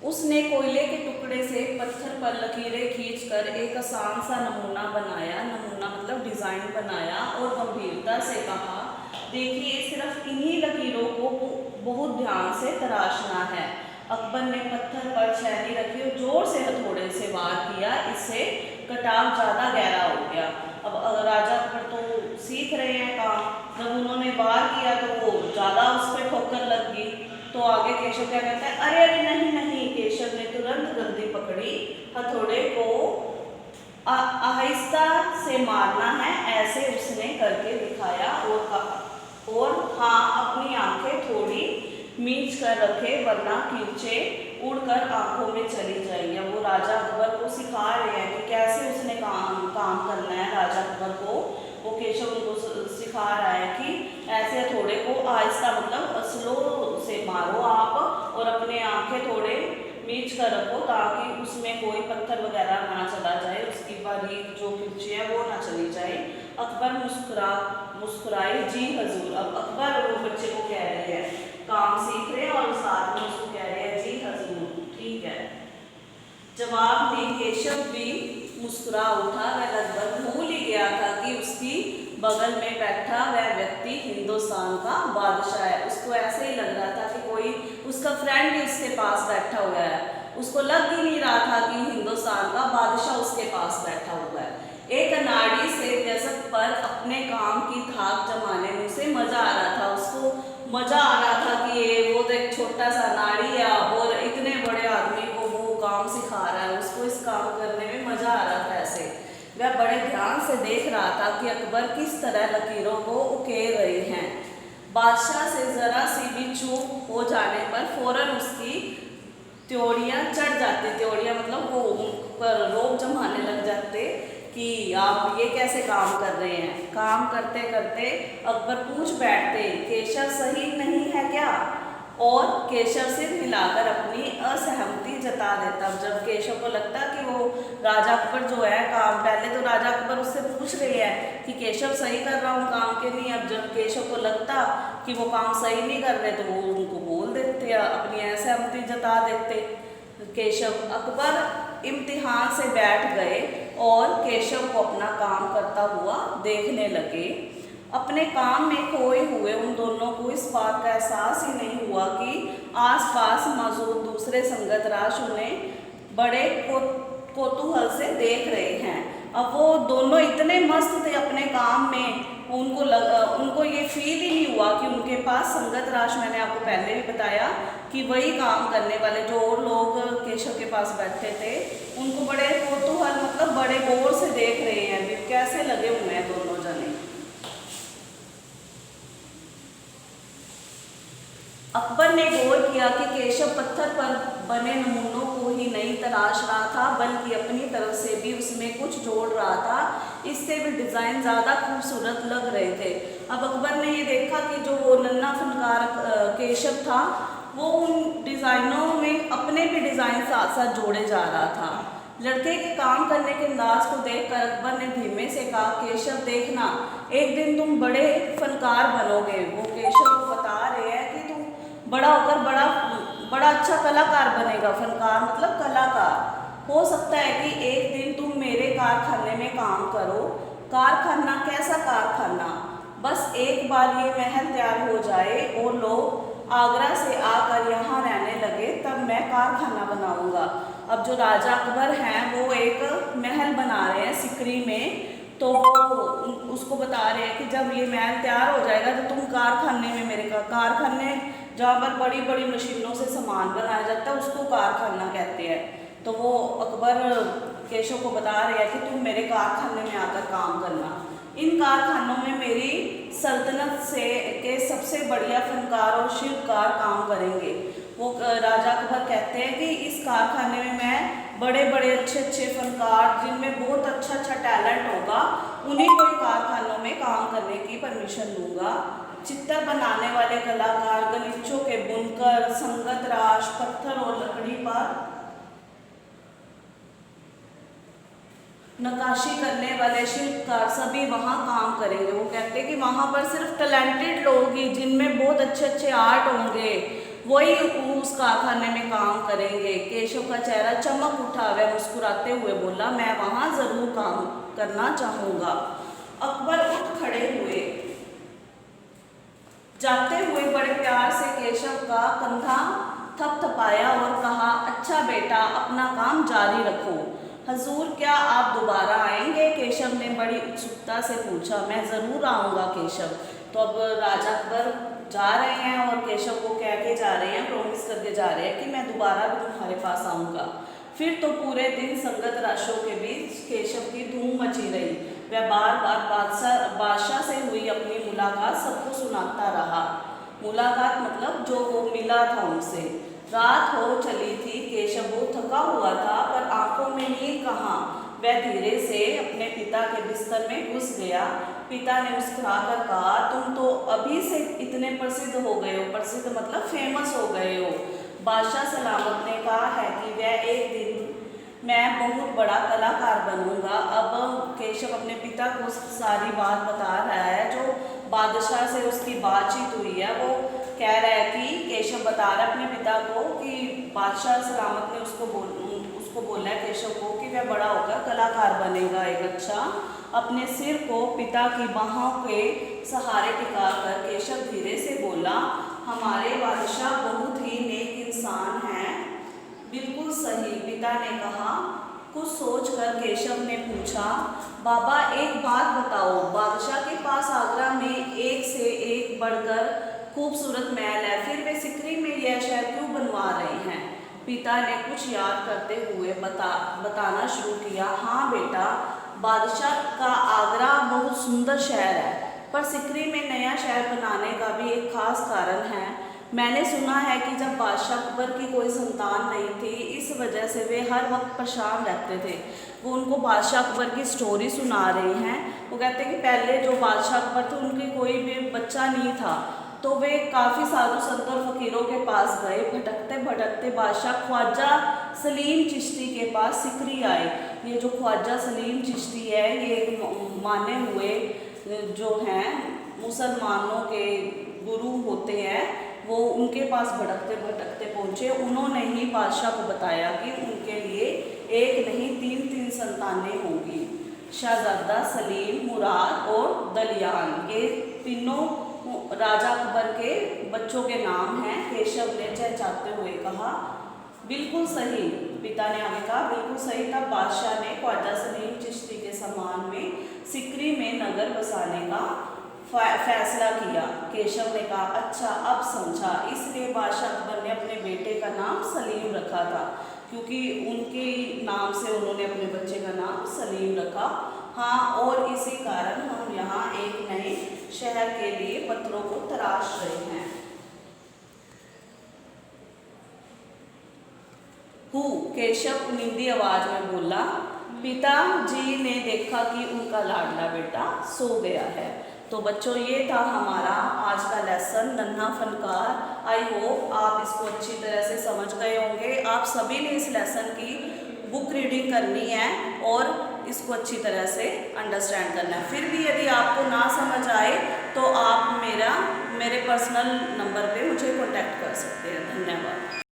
उसने कोयले के टुकड़े से पत्थर पर लकीरें खींचकर एक आसान सा नमूना बनाया, नमूना मतलब डिजाइन बनाया, और गंभीरता से कहा, देखिए सिर्फ इन्हीं लकीरों को बहुत ध्यान से तराशना है। अकबर ने पत्थर पर छेनी रखी और जोर से हथौड़े से वार किया। इससे कटाव ज्यादा गहरा हो गया। अब राजा अकबर तो सीख रहे हैं काम, जब उन्होंने वार किया तो वो ज्यादा उस पर ठोकर लग गई। तो आगे केशव क्या कहता है, अरे अरे नहीं नहीं। केशव ने तुरंत गद्दी पकड़ी, हथौड़े को आहिस्ता से मारना है, ऐसे उसने करके दिखाया और हाँ, अपनी आंखें थोड़ी मीच कर रखे वरना कीचे उड़कर आंखों में चली जाएंगी। वो राजा अकबर को सिखा रहे हैं कि कैसे उसने काम करना है। राजा अकबर को वो केशव उनको सिखा रहा है कि ऐसे थोड़े को आहिस्ता मतलब स्लो से मारो आप, और अपने आंखें थोड़े मीच कर रखो ताकि उसमें कोई पत्थर वगैरह ना चला जाए, उसकी बारीक जो किरची है वो ना चली जाए। अकबर मुस्कुराए, जी हजूर। अब अकबर वो बच्चे को कह रहे हैं, काम सीख रहे हैं और साथ में उसको कह रहे हैं जी हजूर, ठीक है। जवाब में केशव भी मुस्कुरा उठा। वह लगभग भूल ही गया था कि उसकी बगल में बैठा वह व्यक्ति हिंदुस्तान का बादशाह है। उसको ऐसे ही लग रहा था कि कोई उसका फ्रेंड ही उसके पास बैठा हुआ है। उसको लग ही नहीं रहा था कि हिंदुस्तान का बादशाह उसके पास बैठा हुआ है। एक अनाड़ी से व्यसक पर अपने काम की थाक जमाने में उसे मजा आ रहा था। उसको मजा आ रहा था कि वो तो एक छोटा सा अनाड़ी है और इतने बड़े आदमी को वो काम सिखा रहा है, उसको इस काम करने में मजा आ रहा था। ऐसे वह बड़े ध्यान से देख रहा था कि अकबर किस तरह लकीरों को उकेर रहे हैं। बादशाह से जरा सी भी चूक हो जाने पर फौरन उसकी त्योड़ियाँ चढ़ जाती। त्योड़ियाँ मतलब वो उन पर रोब जमाने लग जाते कि आप ये कैसे काम कर रहे हैं। काम करते करते अकबर पूछ बैठते, केशव सही नहीं है क्या? और केशव सिर हिलाकर अपनी असहमति जता देता। जब केशव को लगता कि वो राजा अकबर जो है काम, पहले तो राजा अकबर उससे पूछ रहे हैं कि केशव सही कर रहा हूँ काम के नहीं, अब जब केशव को लगता कि वो काम सही नहीं कर रहे तो वो उनको बोल देते, अपनी असहमति जता देते। केशव अकबर इम्तिहान से बैठ गए और केशव को अपना काम करता हुआ देखने लगे। अपने काम में खोए हुए उन दोनों को इस बात का एहसास ही नहीं हुआ कि आसपास मौजूद दूसरे संगत राज उन्हें बड़े कौतूहल से देख रहे हैं। अब वो दोनों इतने मस्त थे अपने काम में, उनको ये फील ही नहीं हुआ कि उनके पास संगत राज, मैंने आपको पहले भी बताया कि वही काम करने वाले जो और लोग केशव के पास बैठे थे, उनको बड़े कौतूहल मतलब बड़े गौर से देख रहे हैं भी कैसे लगे हुए हैं दोनों जने। अकबर ने गौर किया कि केशव पत्थर पर बने नमूनों को ही नहीं तराश रहा था बल्कि अपनी तरफ से भी उसमें कुछ जोड़ रहा था। इससे भी डिज़ाइन ज़्यादा खूबसूरत लग रहे थे। अब अकबर ने ये देखा कि जो वो नन्हा फनकार केशव था वो उन डिज़ाइनों में अपने भी डिज़ाइन साथ साथ जोड़े जा रहा था। लड़के के काम करने के अंदाज को देखकर अकबर ने धीमे से कहा, केशव देखना, एक दिन तुम बड़े फनकार बनोगे। वो केशव को बता रहे हैं कि तुम बड़ा होकर बड़ा अच्छा कलाकार बनेगा। फनकार मतलब कलाकार। हो सकता है कि एक दिन तुम मेरे कारखाने में काम करो। कारखाना कैसा कारखाना? बस एक बार ये महल तैयार हो जाए और लोग आगरा से आकर यहाँ रहने लगे तब मैं कारखाना बनाऊंगा। अब जो राजा अकबर हैं वो एक महल बना रहे हैं सिकरी में, तो उसको बता रहे हैं कि जब ये महल तैयार हो जाएगा तो तुम कारखाने में मेरे कारखाने जहाँ पर बड़ी बड़ी मशीनों से सामान बनाया जाता है उसको कारखाना कहते हैं। तो वो अकबर केशव को बता रहे हैं कि तुम मेरे कारखाने में आकर काम करना। इन कारखानों में मेरी सल्तनत के सबसे बढ़िया फनकार और शिल्पकार काम करेंगे। वो राजा अकबर कहते हैं कि इस कारखाने में मैं बड़े बड़े अच्छे अच्छे फनकार जिनमें बहुत अच्छा टैलेंट होगा उन्हीं को कारखानों में काम करने की परमिशन दूंगा। चित्र बनाने वाले कलाकार, गलीचों के बुनकर, संगत राश, पत्थर और लकड़ी पर नक्काशी करने वाले शिल्पकार सभी वहाँ काम करेंगे। वो कहते हैं कि वहाँ पर सिर्फ टैलेंटेड लोग ही जिनमें बहुत अच्छे अच्छे आर्ट होंगे, वही उस कारखाने में काम करेंगे। केशव का चेहरा चमक उठा, वह मुस्कुराते हुए बोला, मैं वहाँ ज़रूर काम करना चाहूँगा। अकबर उठ खड़े हुए, जाते हुए बड़े प्यार से केशव का कंधा थपथपाया और कहा, अच्छा बेटा, अपना काम जारी रखो। हजूर, क्या आप दोबारा आएंगे? केशव ने बड़ी उत्सुकता से पूछा। मैं ज़रूर आऊँगा केशव। तो अब राजा अकबर जा रहे हैं और केशव को कह के जा रहे हैं, प्रॉमिस करके जा रहे हैं कि मैं दोबारा भी तुम्हारे पास आऊँगा। फिर तो पूरे दिन संगत राशियों के बीच केशव की धूम मची रही। वह बार बार बादशाह से हुई अपनी मुलाकात सबको सुनाता रहा। मुलाकात मतलब जो वो मिला था उनसे। रात हो चली थी, केशव बहुत थका हुआ था, पर आंखों में नींद कहाँ। वह धीरे से अपने पिता के बिस्तर में घुस गया। पिता ने मुस्कुराकर कहा, तुम तो अभी से इतने प्रसिद्ध हो गए हो। प्रसिद्ध मतलब फेमस हो गए हो। बादशाह सलामत ने कहा है कि वह एक दिन मैं बहुत बड़ा कलाकार बनूंगा। अब केशव अपने पिता को सारी बात बता रहा है, जो बादशाह से उसकी बातचीत हुई है। वो कह रहा है कि केशव बता रहा है अपने पिता को कि बादशाह सलामत ने उसको बोला है केशव को कि वह बड़ा होकर कलाकार बनेगा एक अच्छा। अपने सिर को पिता की बाहों के सहारे टिकाकर केशव धीरे से बोला, हमारे बादशाह बहुत ही नेक इंसान हैं। बिल्कुल सही, पिता ने कहा। कुछ सोचकर केशव ने पूछा, बाबा एक बात बताओ, बादशाह के पास आगरा में एक से एक बढ़कर खूबसूरत महल है, फिर वे सिकरी में यह शहर क्यों बनवा रहे हैं? पिता ने कुछ याद करते हुए बताना शुरू किया, हाँ बेटा, बादशाह का आगरा बहुत सुंदर शहर है, पर सिकरी में नया शहर बनाने का भी एक खास कारण है। मैंने सुना है कि जब बादशाह अकबर की कोई संतान नहीं थी, इस वजह से वे हर वक्त परेशान रहते थे। वो उनको बादशाह अकबर की स्टोरी सुना रहे हैं। वो कहते हैं कि पहले जो बादशाह अकबर थे उनके कोई भी बच्चा नहीं था, तो वे काफ़ी साधु संत और फकीरों के पास गए। भटकते भटकते बादशाह ख्वाजा सलीम चिश्ती के पास सिकरी आए। ये जो ख्वाजा सलीम चिश्ती है, ये माने हुए जो हैं मुसलमानों के गुरु होते हैं, वो उनके पास भटकते भटकते पहुँचे। उन्होंने ही बादशाह को बताया कि उनके लिए एक नहीं तीन संतानें होंगी। शहजादा, सलीम, मुराद और दलियान, ये तीनों राजा अकबर के बच्चों के नाम हैं। केशव ने चहचहाते हुए कहा, बिल्कुल सही। पिता ने आगे कहा, बिल्कुल सही। तब बादशाह ने ख्वाजा सलीम चिश्ती के सम्मान में सिकरी में नगर बसाने का फैसला किया। केशव ने कहा, अच्छा अब समझा, इसलिए बादशाह अकबर ने अपने बेटे का नाम सलीम रखा था, क्योंकि उनके नाम से उन्होंने अपने बच्चे का नाम सलीम रखा। हाँ, और इसी कारण हम यहाँ एक नए शहर के लिए पत्थरों को तराश रहे हैं। केशव नींदी आवाज में बोला। पिताजी ने देखा कि उनका लाडला बेटा सो गया है। तो बच्चों, ये था हमारा आज का लेसन, नन्हा फनकार। आई होप आप इसको अच्छी तरह से समझ गए होंगे। आप सभी ने इस लेसन की बुक रीडिंग करनी है और इसको अच्छी तरह से अंडरस्टैंड करना है। फिर भी यदि आपको ना समझ आए तो आप मेरे पर्सनल नंबर पे मुझे कॉन्टैक्ट कर सकते हैं। धन्यवाद।